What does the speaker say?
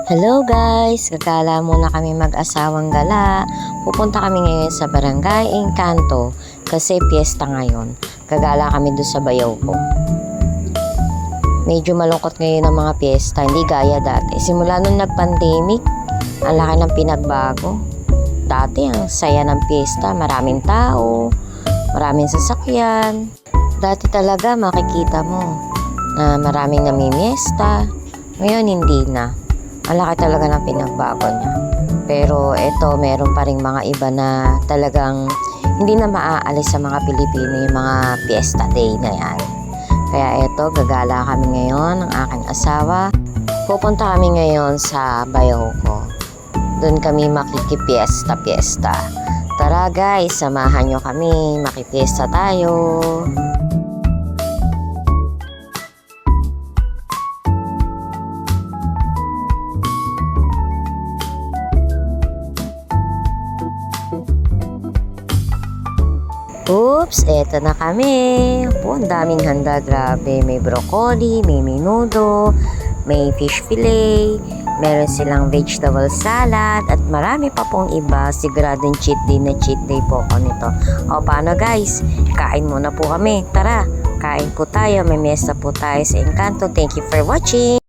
Hello guys! Gagala muna kami mag-asawang gala. Pupunta kami ngayon sa Barangay Encanto kasi piyesta ngayon. Gagala kami doon sa bayaw ko. Medyo malungkot ngayon ang mga piyesta, hindi gaya dati. Simula nung nag-pandemic, ang laki ng pinagbago. Dati ang saya ng piyesta, maraming tao, maraming sasakyan. Dati talaga makikita mo na maraming namimiesta. Ngayon hindi na. Ang laki talaga ng pinagbago niya. Pero eto, meron pa rin mga iba na talagang hindi na maaalis sa mga Pilipino yung mga fiesta day na yan. Kaya eto, gagala kami ngayon ng aking asawa. Pupunta kami ngayon sa bayaw ko. Doon kami makikipiesta-piesta. Tara guys, samahan nyo kami. Makipiesta tayo. Oops, eto na kami. Po, ang daming handa, grabe. May broccoli, may menudo, may fish fillet, meron silang vegetable salad, at marami pa pong iba. Siguradong cheat day po ako nito. O, paano guys? Kain muna po kami. Tara, kain po tayo. May mesa po tayo sa Encanto. Thank you for watching.